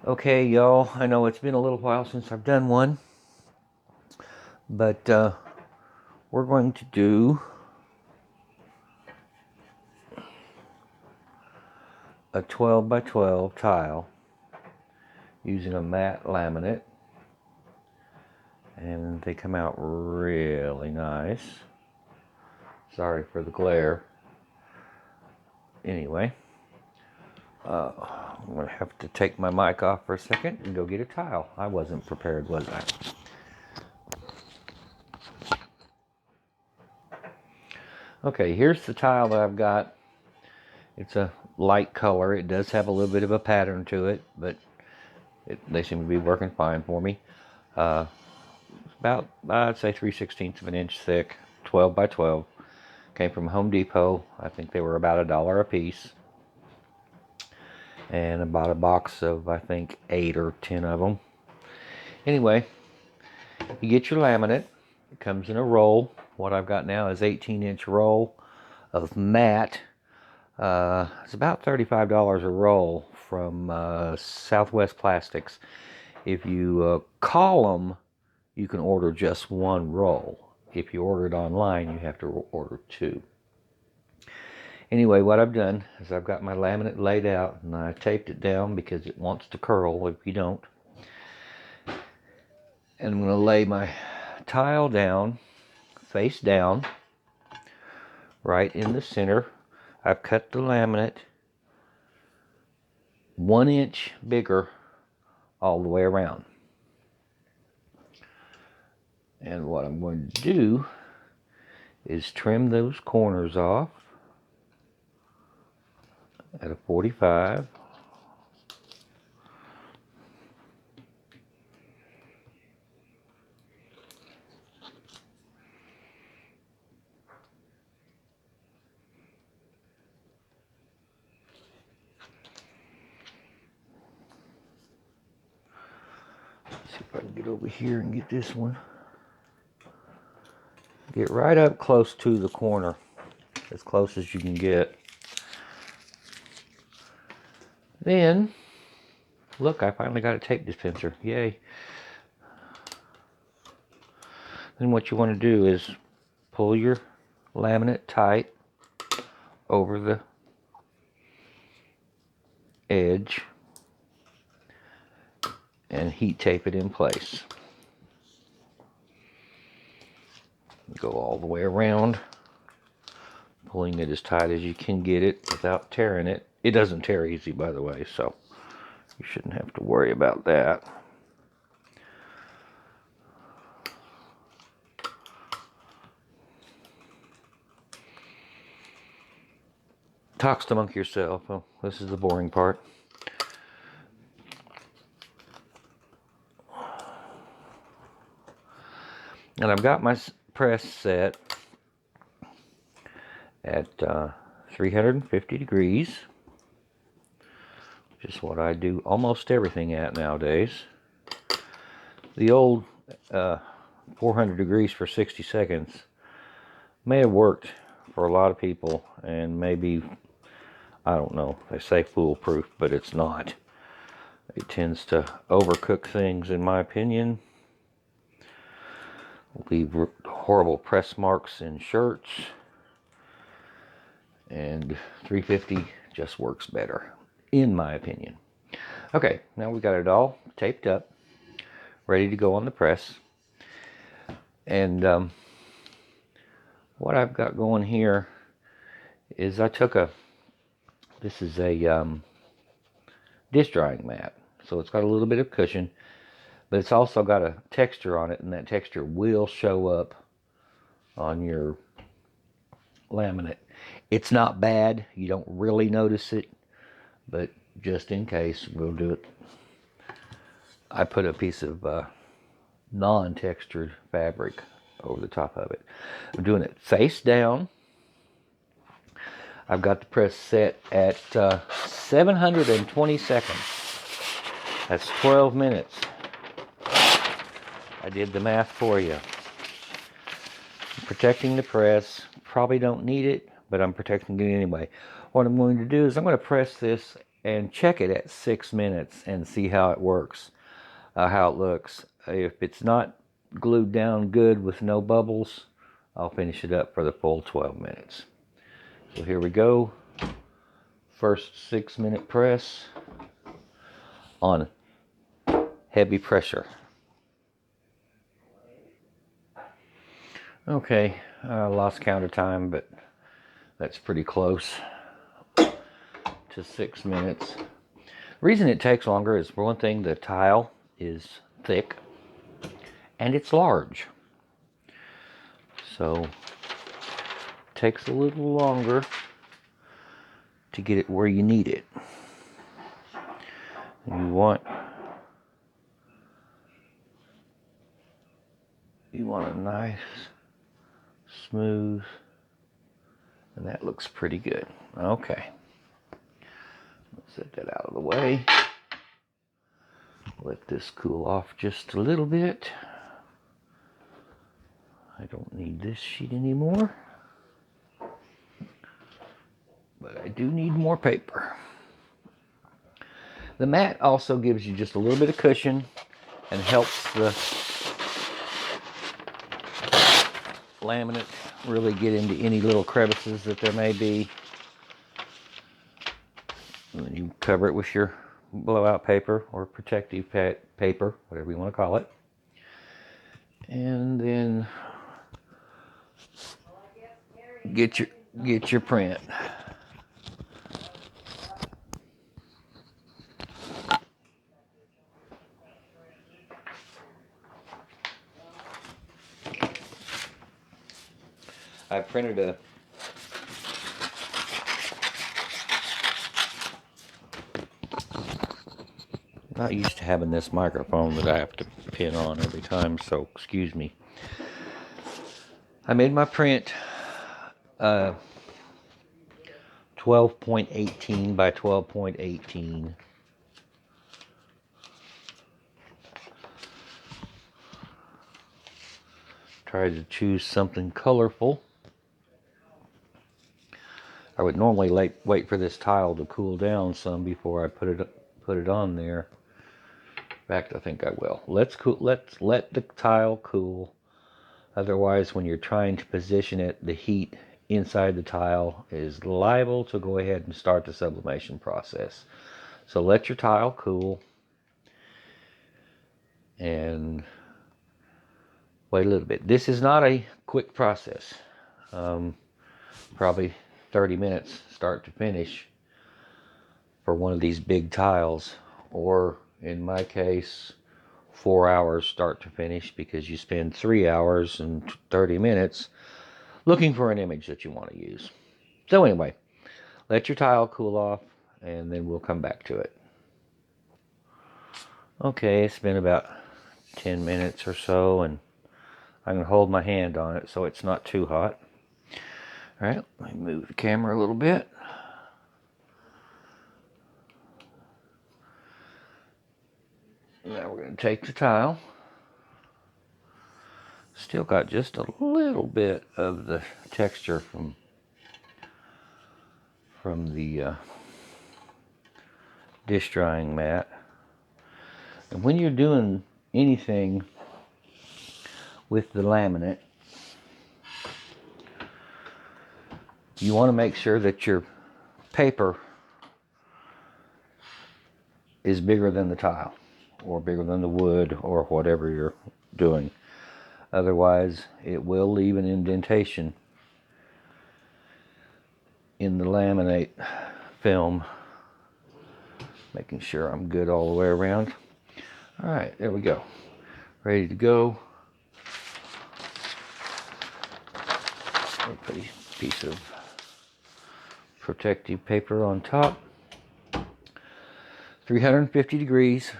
Okay, y'all, I know it's been a little while since I've done one, but we're going to do a 12 by 12 tile using a matte laminate, and they come out really nice. Sorry for the glare. Anyway, I'm going to have to take my mic off for a second and go get a tile. I wasn't prepared, was I? Okay, here's the tile that I've got. It's a light color. It does have a little bit of a pattern to it, but they seem to be working fine for me. About, I'd say 3/16 of an inch thick, 12 by 12. Came from Home Depot. I think they were about $1 a piece. And I bought a box of, I think, 8 or 10 of them. Anyway, you get your laminate. It comes in a roll. What I've got now is 18-inch roll of matte. It's about $35 a roll from Southwest Plastics. If you call them, you can order just one roll. If you order it online, you have to order 2. Anyway, what I've done is I've got my laminate laid out, and I taped it down because it wants to curl if you don't. And I'm going to lay my tile down, face down, right in the center. I've cut the laminate 1 inch bigger all the way around. And what I'm going to do is trim those corners off at a 45. See if I can get over here and get this one. Get right up close to the corner, as close as you can get. Then, look, I finally got a tape dispenser. Yay. Then what you want to do is pull your laminate tight over the edge and heat tape it in place. Go all the way around, pulling it as tight as you can get it without tearing it. It doesn't tear easy, by the way, so you shouldn't have to worry about that. Talks to monkey yourself. Oh, this is the boring part. And I've got my press set at 350 degrees, which is what I do almost everything at nowadays. The old 400 degrees for 60 seconds may have worked for a lot of people, and maybe, I don't know, they say foolproof, but it's not. It tends to overcook things, in my opinion. Leave horrible press marks in shirts, and 350 just works better, in my opinion. Okay, now we got it all taped up, ready to go on the press. And what I've got going here is I took this is a dish drying mat, so it's got a little bit of cushion, but it's also got a texture on it, and that texture will show up on your laminate. It's not bad, you don't really notice it, but just in case, we'll do it. I put a piece of non-textured fabric over the top of it. I'm doing it face down. I've got the press set at 720 seconds. That's 12 minutes. I did the math for you. I'm protecting the press. Probably don't need it, but I'm protecting it anyway. What I'm going to do is I'm going to press this and check it at 6 minutes and see how it works, how it looks. If it's not glued down good with no bubbles, I'll finish it up for the full 12 minutes. So here we go. First 6-minute press on heavy pressure. Okay, I lost count of time, but that's pretty close to 6 minutes. The reason it takes longer is, for one thing, the tile is thick and it's large. So it takes a little longer to get it where you need it. You want a nice, smooth, and that looks pretty good. Okay. Let's set that out of the way. Let this cool off just a little bit. I don't need this sheet anymore, but I do need more paper. The mat also gives you just a little bit of cushion and helps the laminate really get into any little crevices that there may be. And then you cover it with your blowout paper or protective paper, whatever you want to call it. And then get your print. I printed a not used to having this microphone that I have to pin on every time, so excuse me. I made my print 12.18 by 12.18. Tried to choose something colorful. I would normally wait for this tile to cool down some before I put it on there. In fact, I think I will. Let's let the tile cool. Otherwise, when you're trying to position it, the heat inside the tile is liable to go ahead and start the sublimation process. So let your tile cool and wait a little bit. This is not a quick process. Probably 30 minutes start to finish for one of these big tiles, or in my case 4 hours start to finish, because you spend 3 hours and 30 minutes looking for an image that you want to use. So anyway, let your tile cool off and then we'll come back to it. Okay, it's been about 10 minutes or so, and I'm going to hold my hand on it so it's not too hot. Alright, let me move the camera a little bit. Now we're going to take the tile. Still got just a little bit of the texture from the dish drying mat. And when you're doing anything with the laminate, you want to make sure that your paper is bigger than the tile, or bigger than the wood, or whatever you're doing. Otherwise, it will leave an indentation in the laminate film. Making sure I'm good all the way around. Alright, there we go. Ready to go. Put a piece of protective paper on top. 350 degrees.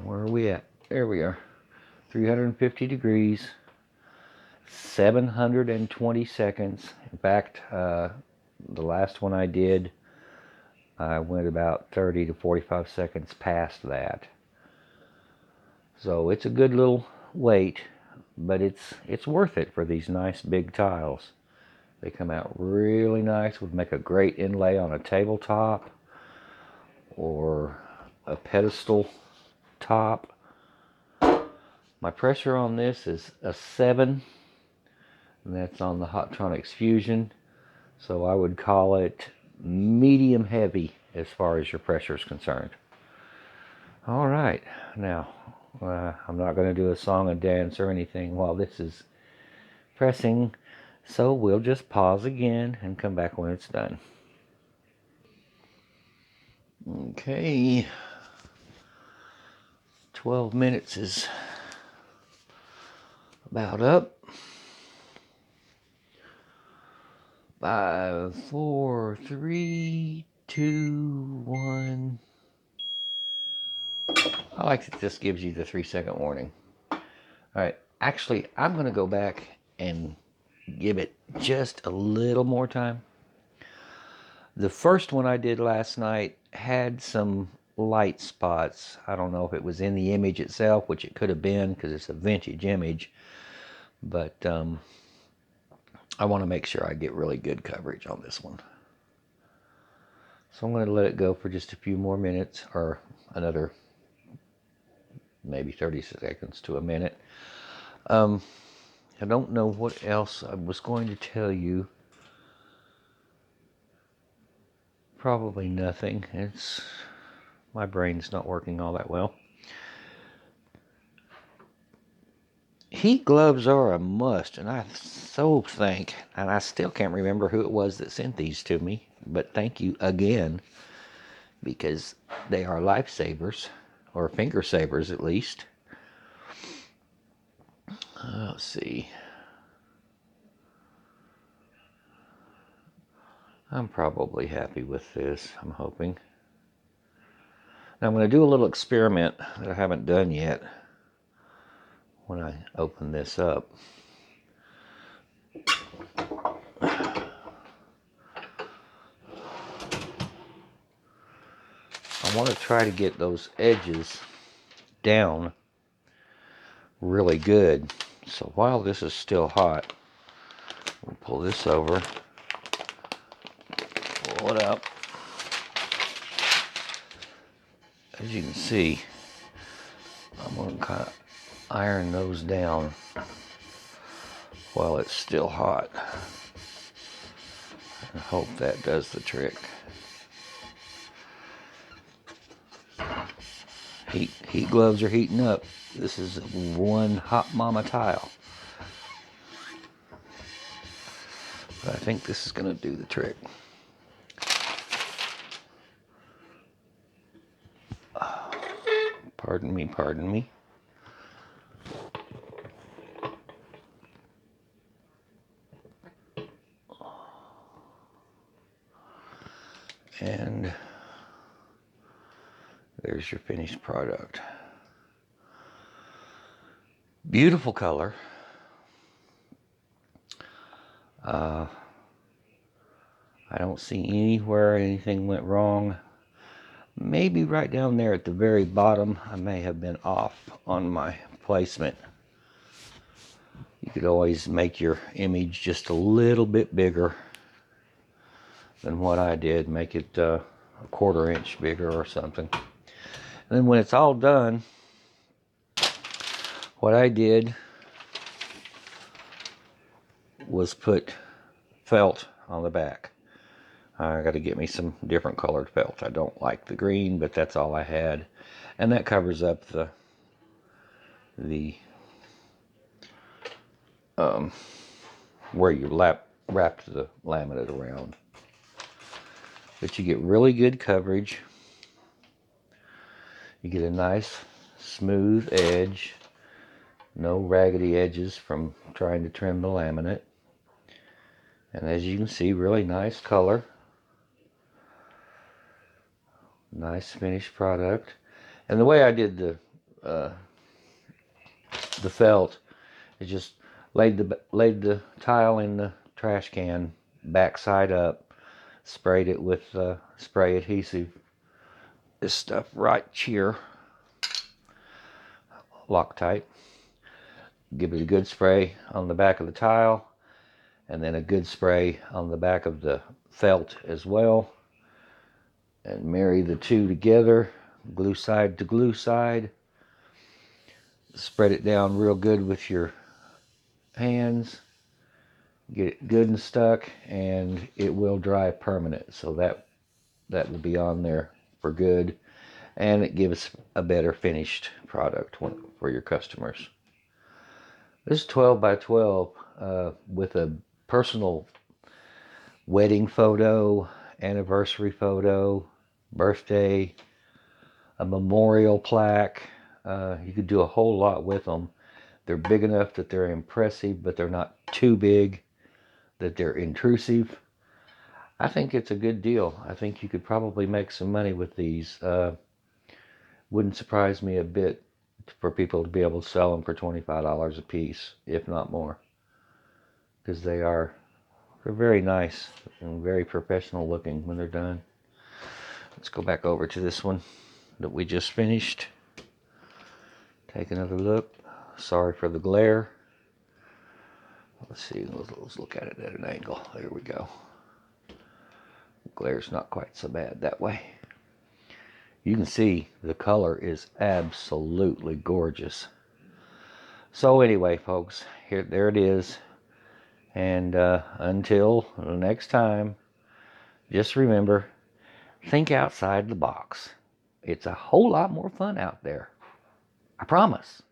Where are we at? There we are. 350 degrees. 720 seconds. In fact, the last one I did, I went about 30 to 45 seconds past that. So it's a good little wait, but it's worth it for these nice big tiles. They come out really nice. Would make a great inlay on a tabletop or a pedestal top. My pressure on this is a 7, and that's on the Hotronix Fusion. So I would call it medium heavy as far as your pressure is concerned. All right, now I'm not going to do a song and dance or anything while this is pressing, so we'll just pause again and come back when it's done. Okay, 12 minutes is about up. 5, 4, 3, 2, 1. I like that this gives you the 3-second warning. All right, actually, I'm going to go back and give it just a little more time. The first one I did last night had some light spots. I don't know if it was in the image itself, which it could have been because it's a vintage image, but I want to make sure I get really good coverage on this one. So I'm going to let it go for just a few more minutes, or another maybe 30 seconds to a minute. I don't know what else I was going to tell you. Probably nothing. My brain's not working all that well. Heat gloves are a must, and I so thank, and I still can't remember who it was that sent these to me, but thank you again, because they are lifesavers, or finger savers at least. Let's see. I'm probably happy with this, I'm hoping. Now I'm going to do a little experiment that I haven't done yet when I open this up. I want to try to get those edges down really good. So while this is still hot, we'll pull this over, pull it up. As you can see, I'm going to kind of iron those down while it's still hot. I hope that does the trick. Heat gloves are heating up. This is one hot mama tile. But I think this is going to do the trick. Pardon me, pardon me. And there's your finished product. Beautiful color. I don't see anywhere anything went wrong. Maybe right down there at the very bottom, I may have been off on my placement. You could always make your image just a little bit bigger than what I did. Make it a 1/4 inch bigger or something. And then when it's all done, what I did was put felt on the back. I got to get me some different colored felt. I don't like the green, but that's all I had. And that covers up the where you wrapped the laminate around. But you get really good coverage. You get a nice smooth edge. No raggedy edges from trying to trim the laminate. And as you can see, really nice color. Nice finished product. And the way I did the felt is just laid the tile in the trash can, back side up, sprayed it with spray adhesive. This stuff right here, Loctite. Give it a good spray on the back of the tile, and then a good spray on the back of the felt as well, and marry the two together, glue side to glue side. Spread it down real good with your hands, get it good and stuck, and it will dry permanent, so that will be on there for good, and it gives a better finished product for your customers. This is 12 by 12 with a personal wedding photo, anniversary photo, birthday, a memorial plaque. You could do a whole lot with them. They're big enough that they're impressive, but they're not too big that they're intrusive. I think it's a good deal. I think you could probably make some money with these. Wouldn't surprise me a bit for people to be able to sell them for $25 a piece, if not more, because they're very nice and very professional looking when they're done. Let's go back over to this one that we just finished. Take another look. Sorry for the glare. Let's see, let's look at it at an angle. There we go. The glare's not quite so bad that way. You can see the color is absolutely gorgeous. So anyway, folks, there it is. And until the next time, just remember, think outside the box. It's a whole lot more fun out there. I promise.